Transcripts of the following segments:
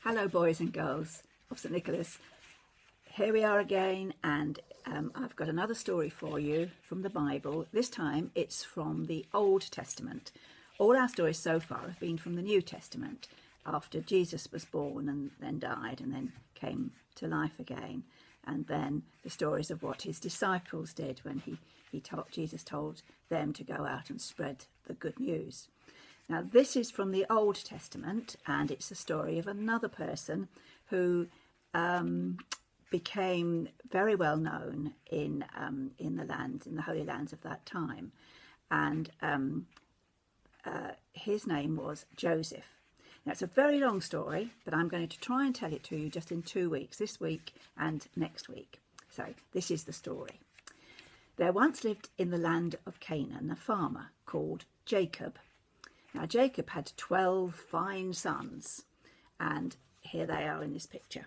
Hello boys and girls of St Nicholas. Here we are again, and I've got another story for you from the Bible. This time it's from the Old Testament. All our stories so far have been from the New Testament, after Jesus was born and then died and then came to life again. And then the stories of what his disciples did when Jesus told them to go out and spread the good news. Now, this is from the Old Testament, and it's the story of another person who became very well known in the Holy Lands of that time, and his name was Joseph. Now, it's a very long story, but I'm going to try and tell it to you just in 2 weeks, this week and next week. So, this is the story. There once lived in the land of Canaan a farmer called Jacob. Now, Jacob had 12 fine sons, and here they are in this picture.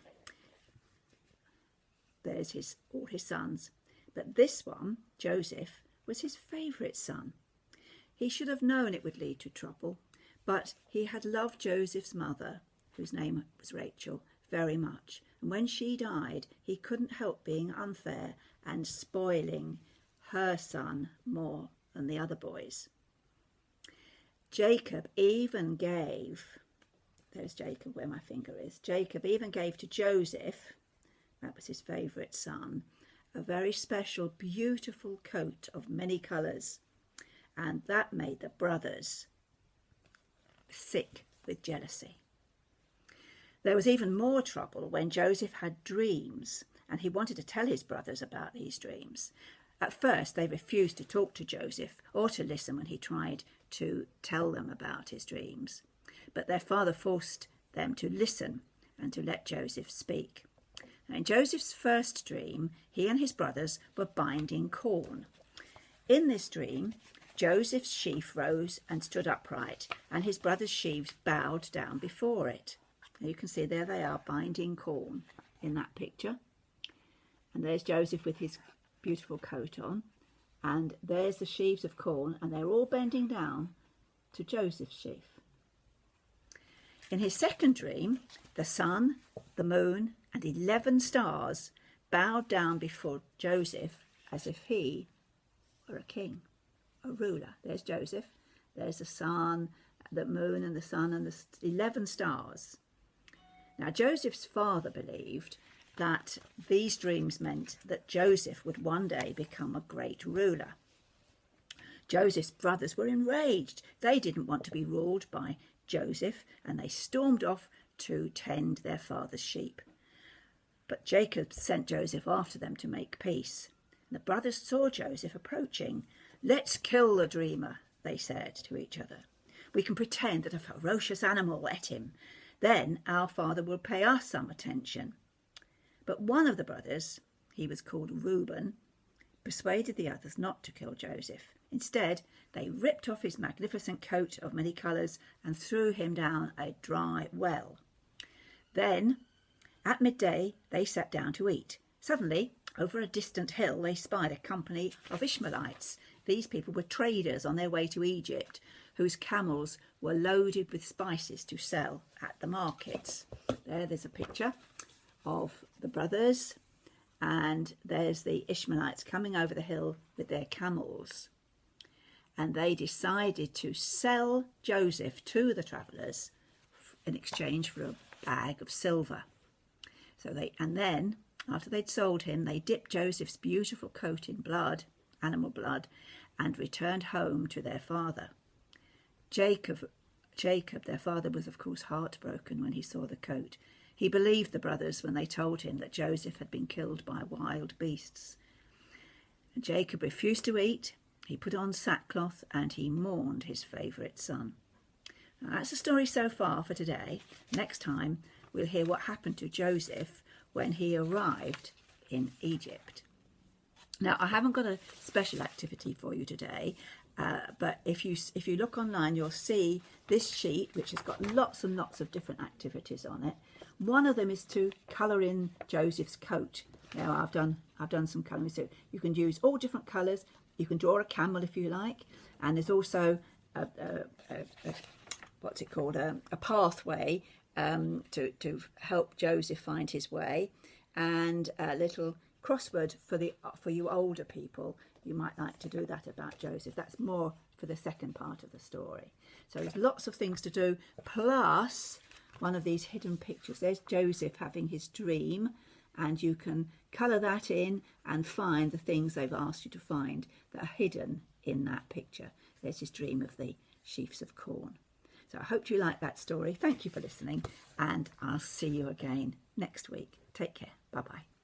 There's all his sons. But this one, Joseph, was his favourite son. He should have known it would lead to trouble, but he had loved Joseph's mother, whose name was Rachel, very much. And when she died, he couldn't help being unfair and spoiling her son more than the other boys. Jacob even gave, there's Jacob where my finger is, Jacob even gave to Joseph, that was his favourite son, a very special, beautiful coat of many colours. And that made the brothers sick with jealousy. There was even more trouble when Joseph had dreams, and he wanted to tell his brothers about these dreams. At first, they refused to talk to Joseph or to listen when he tried to tell them about his dreams. But their father forced them to listen and to let Joseph speak. Now, in Joseph's first dream, he and his brothers were binding corn. In this dream, Joseph's sheaf rose and stood upright, and his brothers' sheaves bowed down before it. Now, you can see there they are binding corn in that picture. And there's Joseph with his beautiful coat on, and there's the sheaves of corn, and they're all bending down to Joseph's sheaf. In his second dream, the sun, the moon, and 11 stars bowed down before Joseph as if he were a king, a ruler. There's Joseph, there's the sun, the moon, and the sun, and the 11 stars. Now, Joseph's father believed that these dreams meant that Joseph would one day become a great ruler. Joseph's brothers were enraged. They didn't want to be ruled by Joseph, and they stormed off to tend their father's sheep. But Jacob sent Joseph after them to make peace. The brothers saw Joseph approaching. "Let's kill the dreamer," they said to each other. "We can pretend that a ferocious animal ate him. Then our father will pay us some attention." But one of the brothers, he was called Reuben, persuaded the others not to kill Joseph. Instead, they ripped off his magnificent coat of many colours and threw him down a dry well. Then, at midday, they sat down to eat. Suddenly, over a distant hill, they spied a company of Ishmaelites. These people were traders on their way to Egypt, whose camels were loaded with spices to sell at the markets. There's a picture of the brothers, and there's the Ishmaelites coming over the hill with their camels. And they decided to sell Joseph to the travellers in exchange for a bag of silver. And then, after they'd sold him, they dipped Joseph's beautiful coat in blood, animal blood, and returned home to their father. Jacob, their father, was of course heartbroken when he saw the coat. He believed the brothers when they told him that Joseph had been killed by wild beasts. And Jacob refused to eat, he put on sackcloth, and he mourned his favourite son. Now, that's the story so far for today. Next time, we'll hear what happened to Joseph when he arrived in Egypt. Now, I haven't got a special activity for you today, but if you look online, you'll see this sheet, which has got lots and lots of different activities on it. One of them is to colour in Joseph's coat. Now, I've done some colouring, so you can use all different colours. You can draw a camel if you like, and there's also a pathway to help Joseph find his way, and a little crossword for you older people. You might like to do that about Joseph. That's more for the second part of the story. So there's lots of things to do, plus one of these hidden pictures. There's Joseph having his dream, and you can colour that in and find the things they've asked you to find that are hidden in that picture. There's his dream of the sheaves of corn. So I hope you like that story. Thank you for listening, and I'll see you again next week. Take care. Bye-bye.